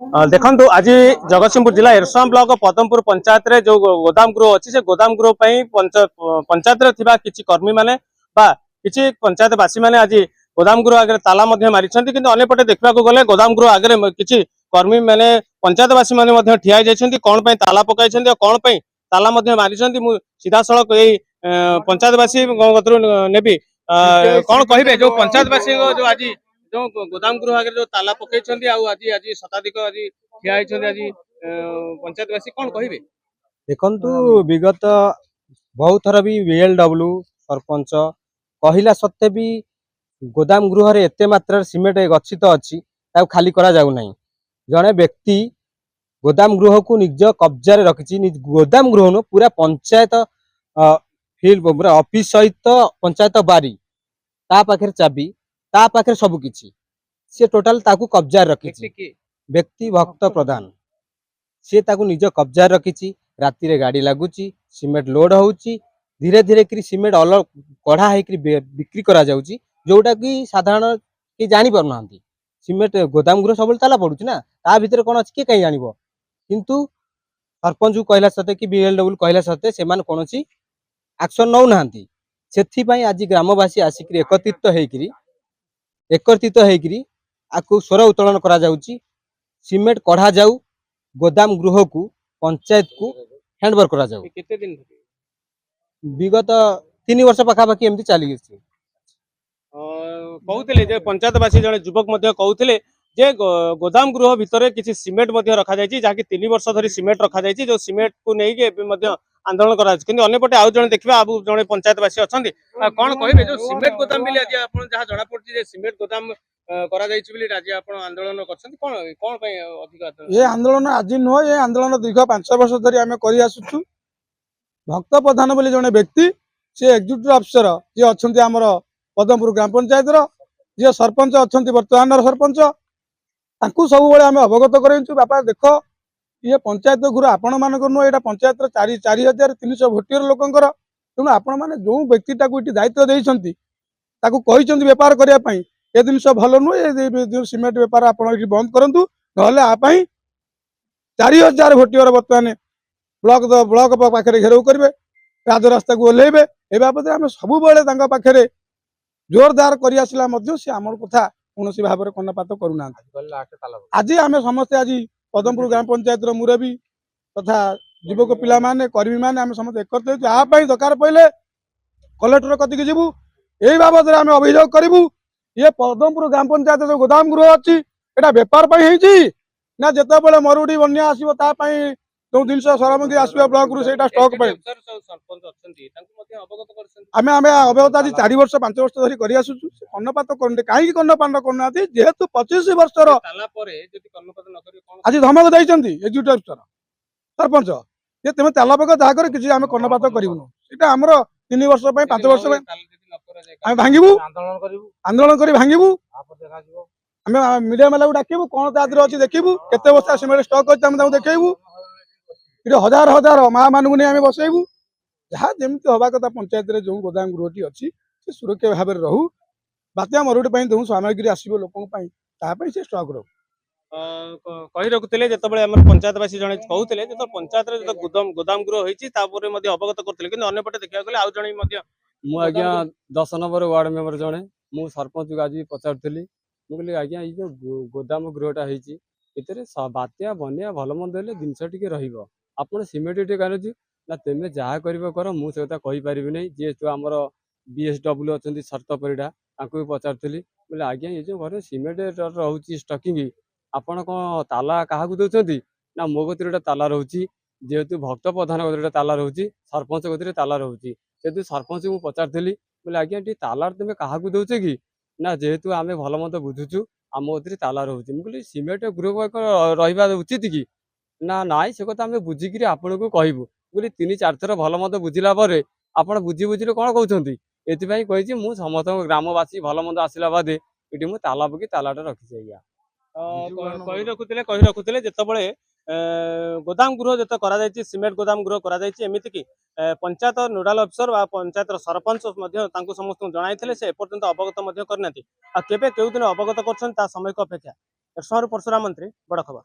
देखु आज जगतसिंहपुर जिला एरसम ब्लॉक पदमपुर पंचायत रे जो गोदाम गृह अच्छी से गोदाम गृह पंचायत रे किछि कर्मी माने किछि पंचायतवासी माने आज गोदाम गृह आगे ताला मारी अंपटे देखा गले गोदाम गृह आगे किछि कर्मी माने पंचायतवासी माने ठिया जाइछन्ति कौन पई ताला पकाइछन्ति कौन पई ताला मारी सीधा सड़क यही पंचायतवासी नेबी कौन कहे जो पंचायतवासी जो आज जो गोदाम गृह आगे जो ताला पकई आज आज शताधिक आज ठिया आज पंचायतवासी कौन कहे देखु विगत बहुत थर भी बीएलडब्ल्यू सरपंच कहला सत्ते भी गोदाम गृह रे एते मात्रा सीमेंट गच्छित अच्छी खाली करा जाउ नहीं। जड़े व्यक्ति गोदाम गृह को निज कब्जा रखी गोदाम गृह नु पूरा पंचायत फील्ड पूरा ऑफिस सहित पंचायत बारी ता पाखे चाबी ता पाखे सब किछि से टोटाल ताकू कब्जा रखी व्यक्ति भक्त प्रधान सी ताकू निज कब्जा रखी राति रे गाड़ी लगुची सीमेंट लोड होउची धीरे धीरे कि सीमेंट अलग कढ़ा है बिक्री करा जाउची जोटा कि साधारण कि जानी पार ना सीमेंट गोदाम गृह सब ताला पड़ुची ना ता भीतर कौन अच्छी कहीं जान किंतु सरपंच को कहला सत्ते कि बीएलडब्ल्यू कहला सत्ते से कौन एक्शन नौ ना से आज ग्रामवासी आसिक एकत्रित होकर आपको स्वर उत्तोलन करा जाउची सीमेंट कढ़ा जाऊ गोदाम गृह को पंचायत को हैंडओवर करा जाऊ। केते दिन विगत 3 वर्ष पाखापाखि एमती चली कहते पंचायतवासी जड़े युवक कहते जे गोदाम गृह भितर किसी सीमेंट रखा जायछि जहा कि 3 वर्ष धरी सीमेंट रखा जायछि जो सीमेंट को नहीं आंदोलन करा किंतु अन्यपटे आउ जने देखिबा आबु जने पंचायतवासी अछंती कोन कहिबे जो सीमेंट गोदाम बिले आज आपण जहा जणा पड़छि जे सीमेंट गोदाम करा जायछि बिले आज आपण आंदोलन करछंती कोन कोन पय अधिक ये आंदोलन आज नुह ये आंदोलन दीर्घ 5 वर्ष धरी आमे करि आसुछु। भक्त प्रधान बोली जने व्यक्ति से एग्जीक्यूटिव अफिसर जे अछंती हमर पदमपुर ग्राम पंचायत रो जे सरपंच अछंती वर्तमान सरपंच तांकू सब बेले आमे अवगत करैछु बापा देखो ये पंचायत गृह आपण मानक नुह एटा पंचायत 4300 भोटियर लोकंकर तेणु आपण माने जो व्यक्ति टाकू इटी दायित्व देइछंती ताकू कहिछंती व्यापार करिया पई ए जिनस भल नुह ए सीमेंट व्यापार आपण इटी बंद करंतु नहले आ पई 4000 भोटियर वर्तमान ब्लॉक पाखे घेराव करेंगे राजरास्ता को ओह्लैबे ए बाबद आम सब पाखे जोरदार कर कथा कौन भाव में कर्णपात करूना। आज आम समस्ते आज पदमपुर ग्राम पंचायत मुरबी तथा युवक पिला माने कर्मी माने आम समस्त एकत्रित दरकार पड़े कलेक्टर कतिक जीवु यही बाबद आम अभियोग करूँ ये पदमपुर ग्राम पंचायत जो गोदाम गृह अच्छी एटा बेपार ना जिते बड़े मरुड़ी बन्या आसो जो जिन सामग्री आसो ब्लॉक रू स्टॉक आम अवगत आज 4 वर्ष 5 वर्ष धरी कर कर्णपात करते कहीं कर्णपात करना जेहेतु 25 वर्ष आज धमक देते एग्जीक्यूटिव अफिसर सरपंच ये तुम ताला पक जहाँ किसी आम कर्णपात करूँ आम 3 वर्ष 5 वर्ष आम भांगू आंदोलन कर भांगू आम मीडिया वाला डाकबू कौन तादर अच्छी देखू केते बस्ता सीमेंट स्टॉक अच्छे देखू ये हजार हजार माँ मानू नहीं आम बसैबू जहाँ जमी हवा कथा पंचायत जो गोदाम गृहटी अच्छी से सुरक्षा भाव में रहू बात्या मरुड़ी जो सामग्री आसो लोक से स्टॉक रो कही रखुले जो पंचायतवासी जड़े कहते जो पंचायत गोदाम गृह होती अवगत करते कि अंपटे देखा गले आउ जड़े मुझे 10 नंबर वार्ड मेंबर जड़े मु सरपंच को आज पचारूली मुझे आज्ञा ये जो गोदाम गृहटा होती बात्या बनिया भल मंद हेल्ले जिनस टी रहा सीमेंट टे कह ना तुम जहाँ कर मुझे कथा कहीपर नहीं जेहेतु आमर बीएसडब्ल्यू अच्छा शर्त परिडा भी पचारूली बोले आज्ञा ये जो घर सीमेंट रोचे स्टकिंग आपण कौन ताला क्या दौरान ना मो गति ताला रोचे जेहेतु भक्त प्रधान गति ताला रोचे सरपंच गति ताला रोचे से सरपंच को पचारूली बोले आज्ञा टी ताला तुम क्या दौच कि ना जेहेतु आम भल मत बुझुचु आम गति ताला रोचे मुझे सीमेंट गृह रहा उचित कि ना नाई से कथा आम बुझिकी आपण को कहबू बोली 3-4 थर भल मत बुझिला आपण बुझी बुझे कौन कहते ये कही मुझ समस्त ग्रामवासी भल मंद आसला बादे ये मुझे ताला पकी तालाटा रखी आज्ञा कही रखुले जिते गोदाम गृह जो कर सीमेंट गोदाम गृह करमती कि पंचायत नोडाल अफिसर पंचायत सरपंच समस्त जन से एपर्यंत अवगत करना केवे क्यों दिन अवगत कर समय अपेक्षा परशुराम मंत्री बड़ खबर।